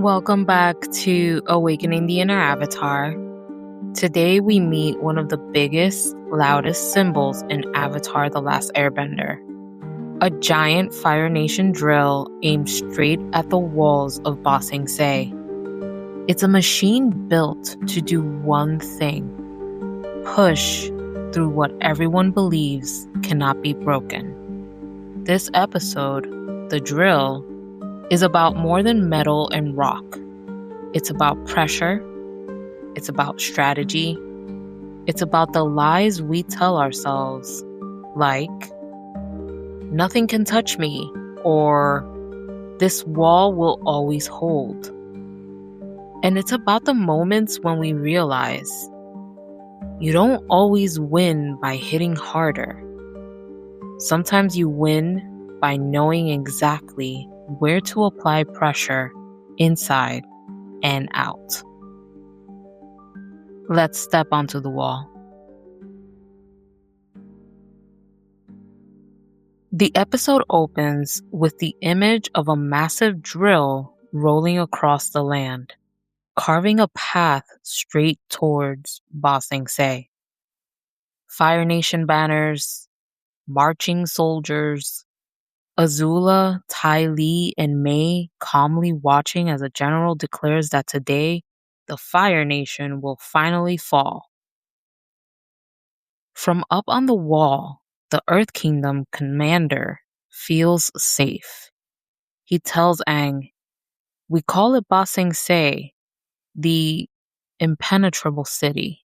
Welcome back to Awakening the Inner Avatar. Today we meet one of the biggest, loudest symbols in Avatar The Last Airbender. A giant Fire Nation drill aimed straight at the walls of Ba Sing Se. It's a machine built to do one thing: push through what everyone believes cannot be broken. This episode, The Drill, is about more than metal and rock. It's about pressure. It's about strategy. It's about the lies we tell ourselves, like, nothing can touch me, or this wall will always hold. And it's about the moments when we realize you don't always win by hitting harder. Sometimes you win by knowing exactly where to apply pressure inside and out. Let's step onto the wall. The episode opens with the image of a massive drill rolling across the land, carving a path straight towards Ba Sing Se. Fire Nation banners, marching soldiers, Azula, Ty Lee, and May calmly watching as a general declares that today, the Fire Nation will finally fall. From up on the wall, the Earth Kingdom commander feels safe. He tells Aang, "We call it Ba Sing Se, the impenetrable city.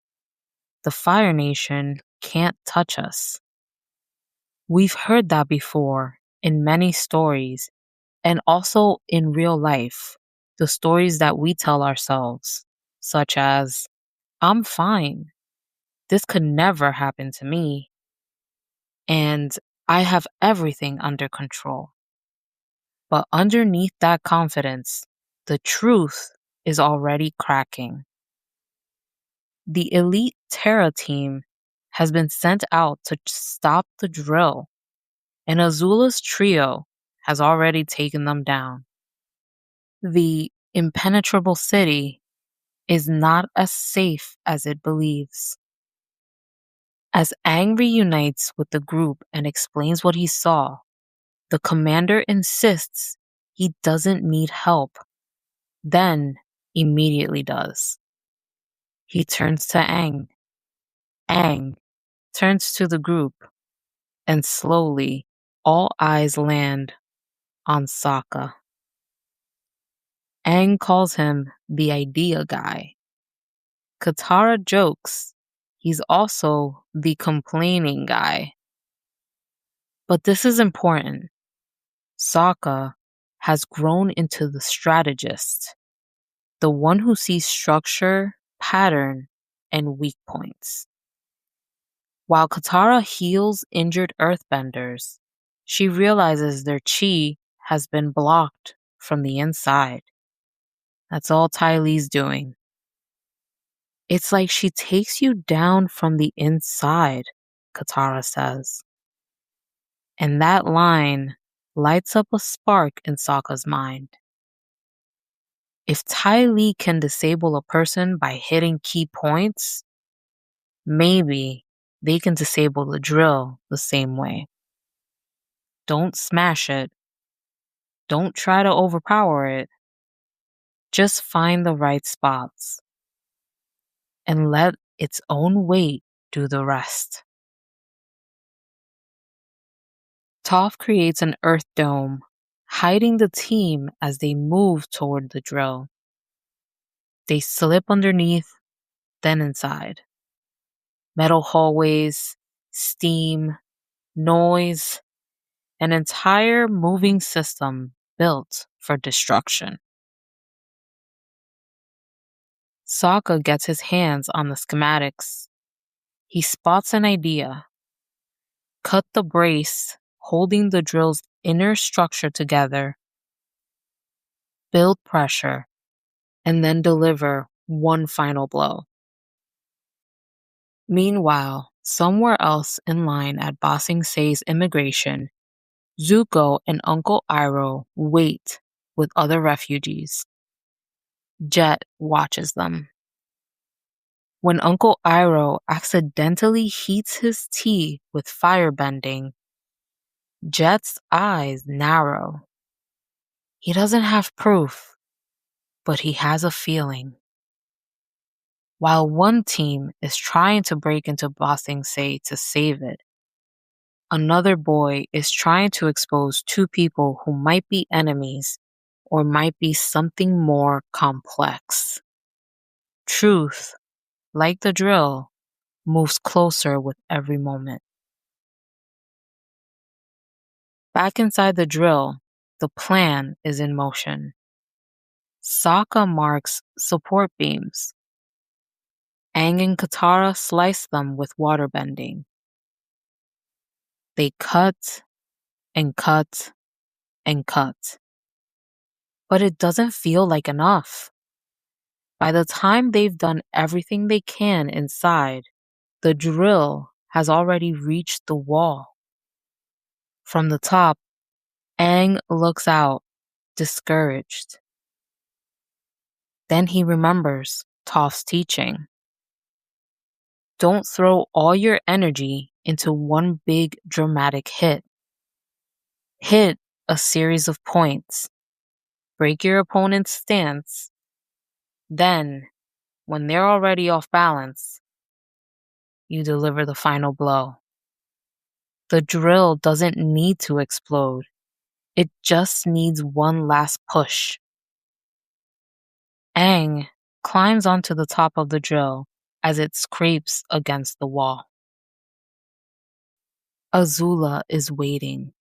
The Fire Nation can't touch us." We've heard that before in many stories, and also in real life, the stories that we tell ourselves, such as, "I'm fine. This could never happen to me. And I have everything under control." But underneath that confidence, the truth is already cracking. The elite Terra team has been sent out to stop the drill, and Azula's trio has already taken them down. The impenetrable city is not as safe as it believes. As Aang reunites with the group and explains what he saw, the commander insists he doesn't need help, then immediately does. He turns to Aang. Aang turns to the group, and slowly all eyes land on Sokka. Aang calls him the idea guy. Katara jokes he's also the complaining guy. But this is important. Sokka has grown into the strategist, the one who sees structure, pattern, and weak points. While Katara heals injured earthbenders, she realizes their chi has been blocked from the inside. That's all Ty Lee's doing. "It's like she takes you down from the inside," Katara says. And that line lights up a spark in Sokka's mind. If Ty Lee can disable a person by hitting key points, maybe they can disable the drill the same way. Don't smash it. Don't try to overpower it. Just find the right spots and let its own weight do the rest. Toph creates an earth dome, hiding the team as they move toward the drill. They slip underneath, then inside. Metal hallways, steam, noise, an entire moving system built for destruction. Sokka gets his hands on the schematics. He spots an idea. Cut the brace holding the drill's inner structure together, build pressure, and then deliver one final blow. Meanwhile, somewhere else in line at Ba Sing Se's immigration, Zuko and Uncle Iroh wait with other refugees. Jet watches them. When Uncle Iroh accidentally heats his tea with firebending, Jet's eyes narrow. He doesn't have proof, but he has a feeling. While one team is trying to break into Ba Sing Se to save it, another boy is trying to expose two people who might be enemies or might be something more complex. Truth, like the drill, moves closer with every moment. Back inside the drill, the plan is in motion. Sokka marks support beams. Aang and Katara slice them with waterbending. They cut and cut and cut. But it doesn't feel like enough. By the time they've done everything they can inside, the drill has already reached the wall. From the top, Aang looks out, discouraged. Then he remembers Toph's teaching. Don't throw all your energy into one big dramatic hit. Hit a series of points. Break your opponent's stance. Then, when they're already off balance, you deliver the final blow. The drill doesn't need to explode. It just needs one last push. Aang climbs onto the top of the drill as it scrapes against the wall. Azula is waiting.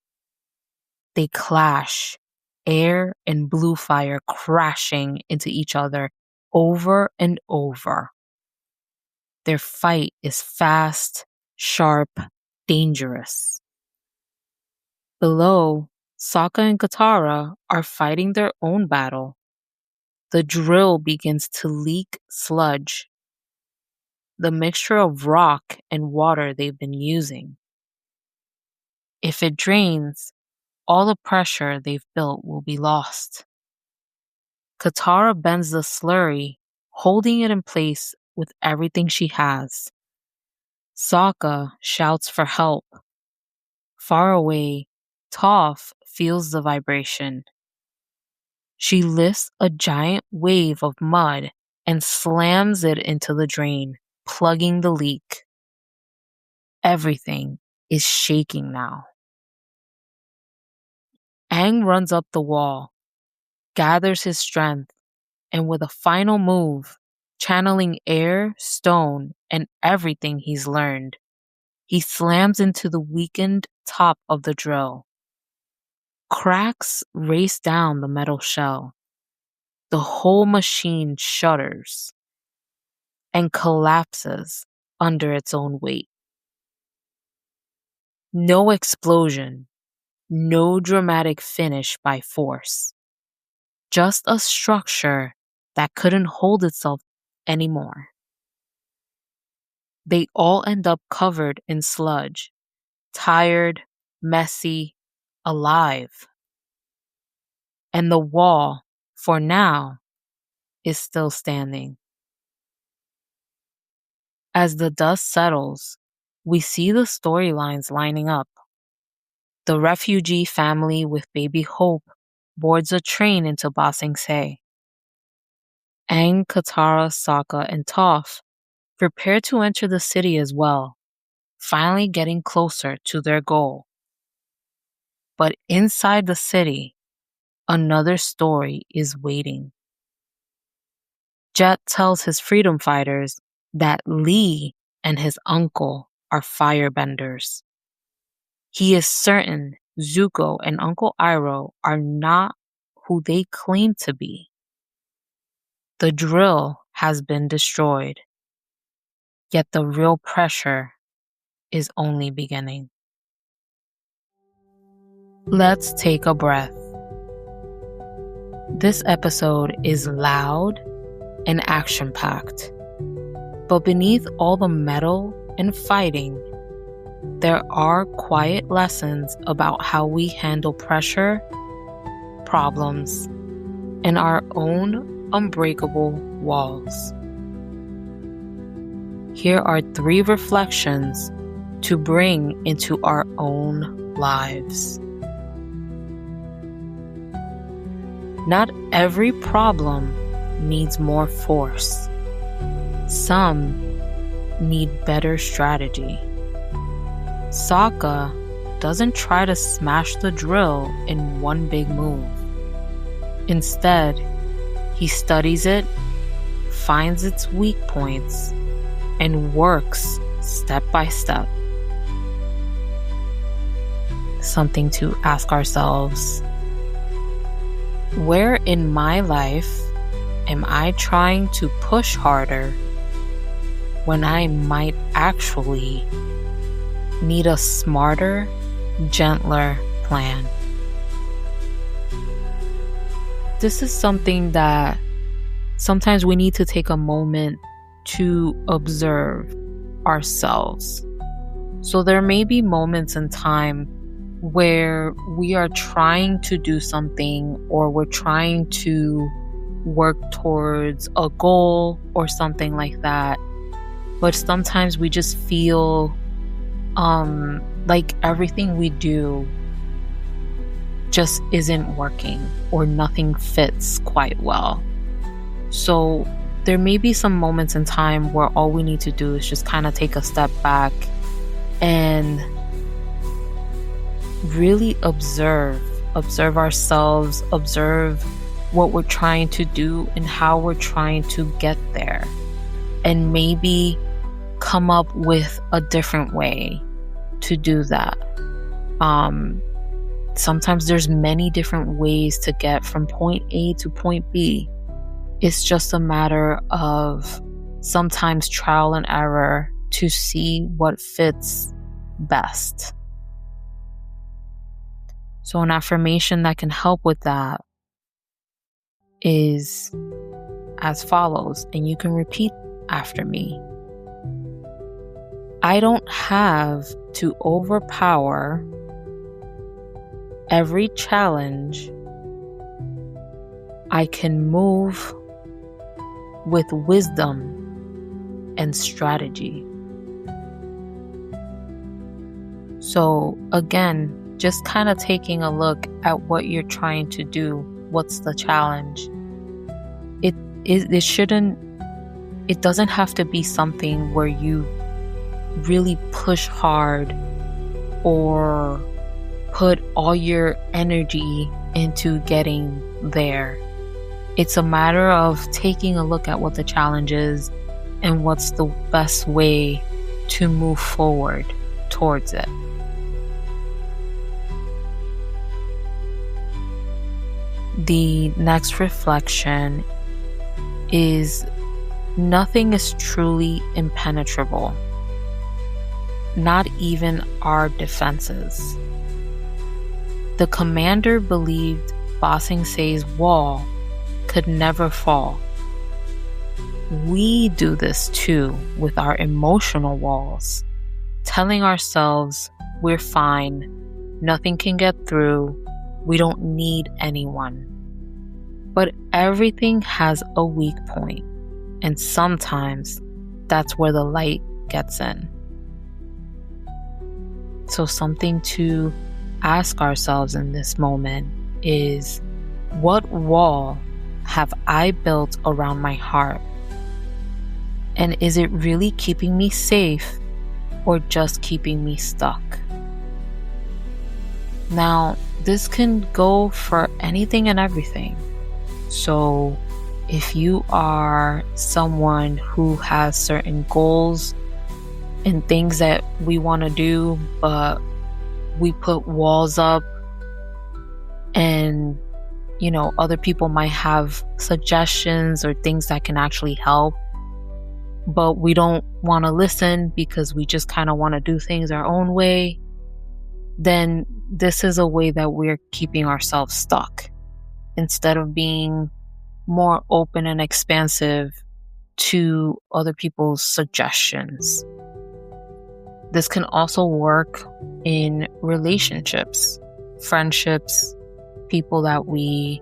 They clash, air and blue fire crashing into each other over and over. Their fight is fast, sharp, dangerous. Below, Sokka and Katara are fighting their own battle. The drill begins to leak sludge, the mixture of rock and water they've been using. If it drains, all the pressure they've built will be lost. Katara bends the slurry, holding it in place with everything she has. Sokka shouts for help. Far away, Toph feels the vibration. She lifts a giant wave of mud and slams it into the drain, plugging the leak. Everything is shaking now. Aang runs up the wall, gathers his strength, and with a final move, channeling air, stone, and everything he's learned, he slams into the weakened top of the drill. Cracks race down the metal shell. The whole machine shudders and collapses under its own weight. No explosion, no dramatic finish by force. Just a structure that couldn't hold itself anymore. They all end up covered in sludge, tired, messy, alive. And the wall, for now, is still standing. As the dust settles, we see the storylines lining up. The refugee family with baby Hope boards a train into Ba Sing Se. Aang, Katara, Sokka, and Toph prepare to enter the city as well, finally getting closer to their goal. But inside the city, another story is waiting. Jet tells his freedom fighters that Lee and his uncle are firebenders. He is certain Zuko and Uncle Iroh are not who they claim to be. The drill has been destroyed, yet the real pressure is only beginning. Let's take a breath. This episode is loud and action-packed, but beneath all the metal and fighting, there are quiet lessons about how we handle pressure, problems, and our own unbreakable walls. Here are 3 reflections to bring into our own lives. Not every problem needs more force. Some need better strategy. Sokka doesn't try to smash the drill in one big move. Instead, he studies it, finds its weak points, and works step by step. Something to ask ourselves: where in my life am I trying to push harder when I might actually need a smarter, gentler plan? This is something that sometimes we need to take a moment to observe ourselves. So there may be moments in time where we are trying to do something, or we're trying to work towards a goal or something like that, but sometimes we just feel like everything we do just isn't working, or nothing fits quite well. So there may be some moments in time where all we need to do is just kind of take a step back and really observe ourselves, observe what we're trying to do and how we're trying to get there, and maybe come up with a different way to do that. Sometimes there's many different ways to get from point A to point B. It's just a matter of sometimes trial and error to see what fits best. So an affirmation that can help with that is as follows, and you can repeat after me. I don't have to overpower every challenge. I can move with wisdom and strategy. So again, just kind of taking a look at what you're trying to do. What's the challenge? It doesn't have to be something where you really push hard or put all your energy into getting there. It's a matter of taking a look at what the challenge is and what's the best way to move forward towards it. The next reflection is: nothing is truly impenetrable, not even our defenses. The commander believed Ba Sing Se's wall could never fall. We do this too with our emotional walls, telling ourselves we're fine, nothing can get through, we don't need anyone. But everything has a weak point, and sometimes that's where the light gets in. So something to ask ourselves in this moment is: what wall have I built around my heart? And is it really keeping me safe or just keeping me stuck? Now, this can go for anything and everything. So if you are someone who has certain goals and things that we want to do, but we put walls up, and other people might have suggestions or things that can actually help, but we don't want to listen because we just kind of want to do things our own way, then this is a way that we're keeping ourselves stuck instead of being more open and expansive to other people's suggestions. This can also work in relationships, friendships, people that we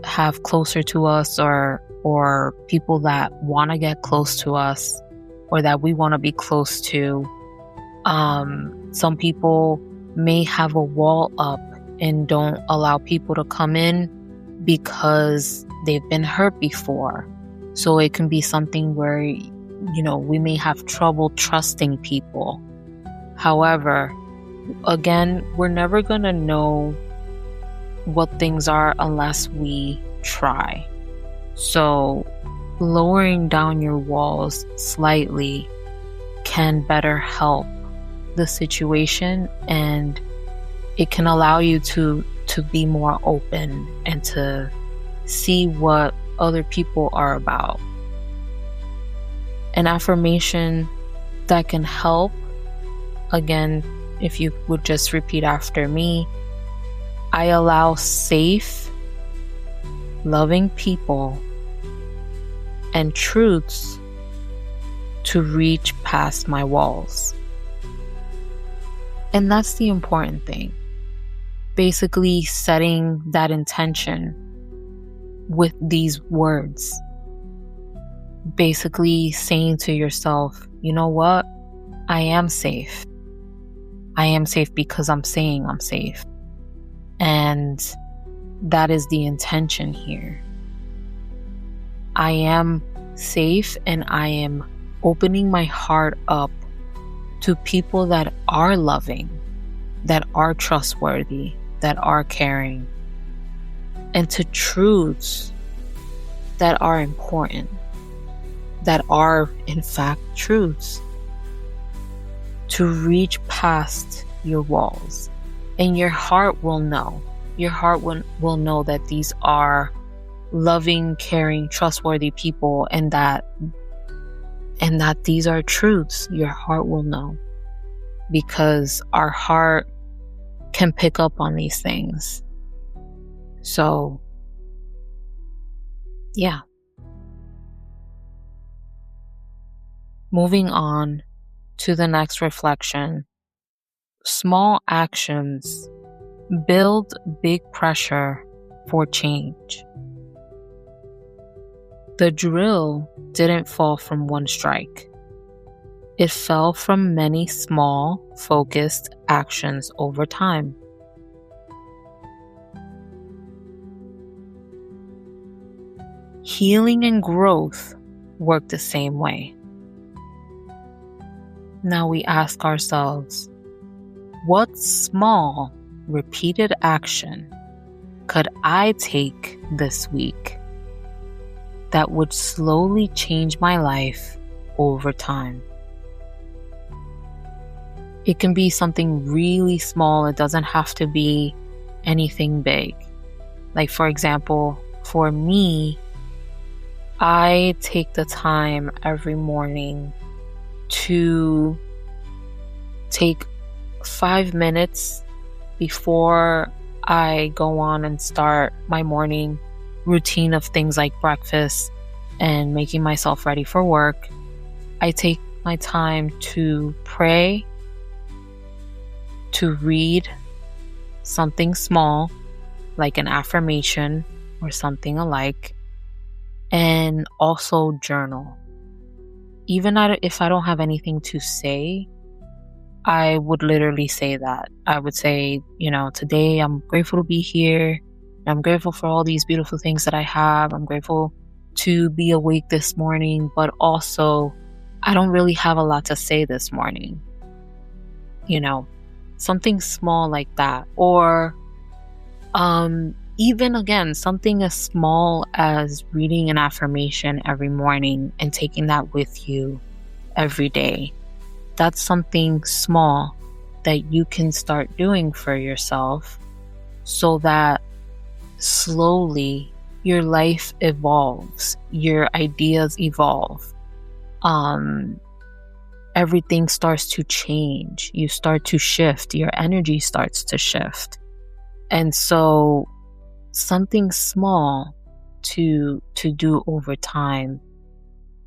have closer to us, or people that want to get close to us, or that we want to be close to. Some people may have a wall up and don't allow people to come in because they've been hurt before. So it can be something where, we may have trouble trusting people. However, again, we're never going to know what things are unless we try. So lowering down your walls slightly can better help the situation, and it can allow you to be more open and to see what other people are about. An affirmation that can help, again, if you would just repeat after me: I allow safe, loving people and truths to reach past my walls. And that's the important thing. Basically, setting that intention with these words. Basically saying to yourself, you know what? I am safe. I am safe because I'm saying I'm safe. And that is the intention here. I am safe, and I am opening my heart up to people that are loving, that are trustworthy, that are caring, and to truths that are important, that are in fact truths, to reach past your walls. And your heart will know. Your heart will know that these are loving, caring, trustworthy people, and that these are truths. Your heart will know, because our heart can pick up on these things. So, yeah. Moving on to the next reflection. Small actions build big pressure for change. The drill didn't fall from one strike. It fell from many small, focused actions over time. Healing and growth work the same way. Now we ask ourselves, what small, repeated action could I take this week that would slowly change my life over time? It can be something really small. It doesn't have to be anything big. Like, for example, for me, I take the time every morning to take 5 minutes before I go on and start my morning routine of things like breakfast and making myself ready for work. I take my time to pray, to read something small, like an affirmation or something alike, and also journal. Even if I don't have anything to say, I would literally say that. I would say, today I'm grateful to be here. I'm grateful for all these beautiful things that I have. I'm grateful to be awake this morning, but also I don't really have a lot to say this morning. Something small like that. Or even again, something as small as reading an affirmation every morning and taking that with you every day. That's something small that you can start doing for yourself, so that slowly your life evolves, your ideas evolve. Everything starts to change. You start to shift. Your energy starts to shift. And so something small to do over time,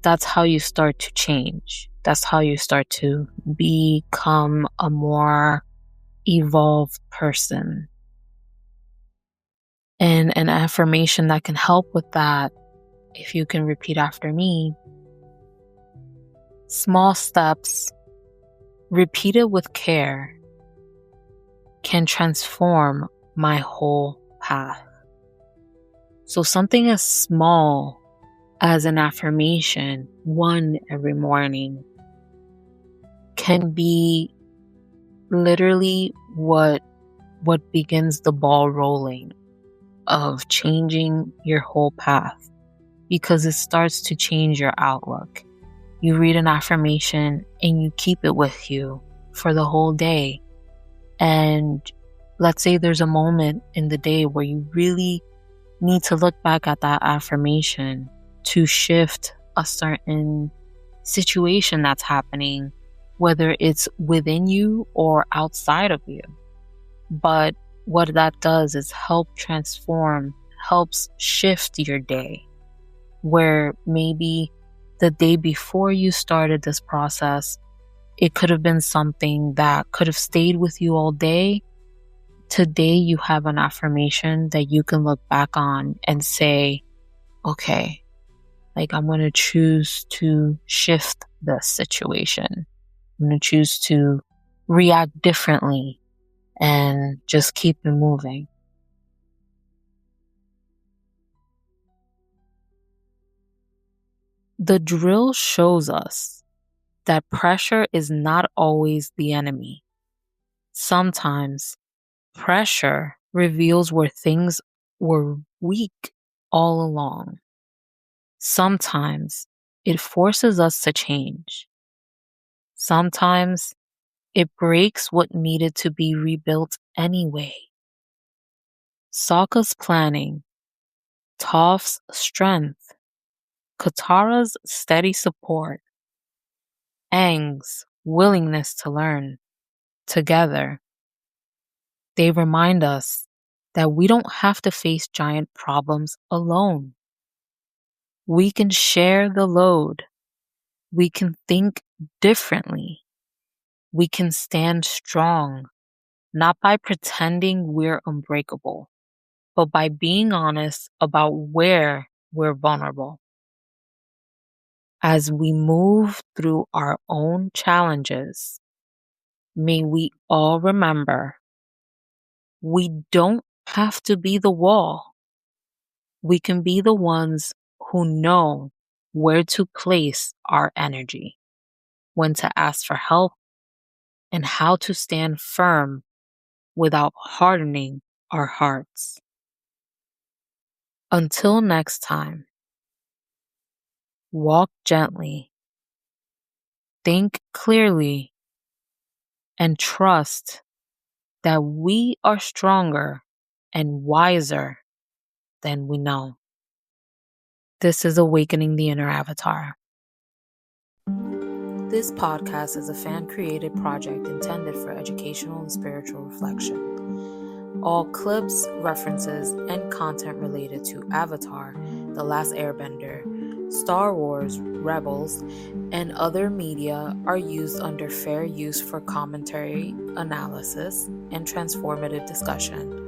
that's how you start to change. That's how you start to become a more evolved person. And an affirmation that can help with that, if you can repeat after me: small steps repeated with care can transform my whole path. So something as small as an affirmation, one every morning, can be literally what begins the ball rolling of changing your whole path, because it starts to change your outlook. You read an affirmation and you keep it with you for the whole day. And let's say there's a moment in the day where you really need to look back at that affirmation to shift a certain situation that's happening, whether it's within you or outside of you. But what that does is helps shift your day, where maybe the day before you started this process, it could have been something that could have stayed with you all day. Today you have an affirmation that you can look back on and say, okay, like, I'm going to choose to shift this situation. I'm going to choose to react differently and just keep it moving. The drill shows us that pressure is not always the enemy. Sometimes pressure reveals where things were weak all along. Sometimes it forces us to change. Sometimes it breaks what needed to be rebuilt anyway. Sokka's planning, Toph's strength, Katara's steady support, Aang's willingness to learn, together, they remind us that we don't have to face giant problems alone. We can share the load. We can think differently. We can stand strong, not by pretending we're unbreakable, but by being honest about where we're vulnerable. As we move through our own challenges, may we all remember we don't have to be the wall. We can be the ones who know where to place our energy, when to ask for help, and how to stand firm without hardening our hearts. Until next time, walk gently, think clearly, and trust that we are stronger and wiser than we know. This is Awakening the Inner Avatar. This podcast is a fan-created project intended for educational and spiritual reflection. All clips, references, and content related to Avatar, The Last Airbender, Star Wars, Rebels, and other media are used under fair use for commentary, analysis, and transformative discussion.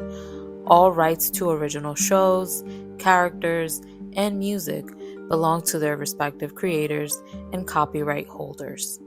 All rights to original shows, characters, and music belong to their respective creators and copyright holders.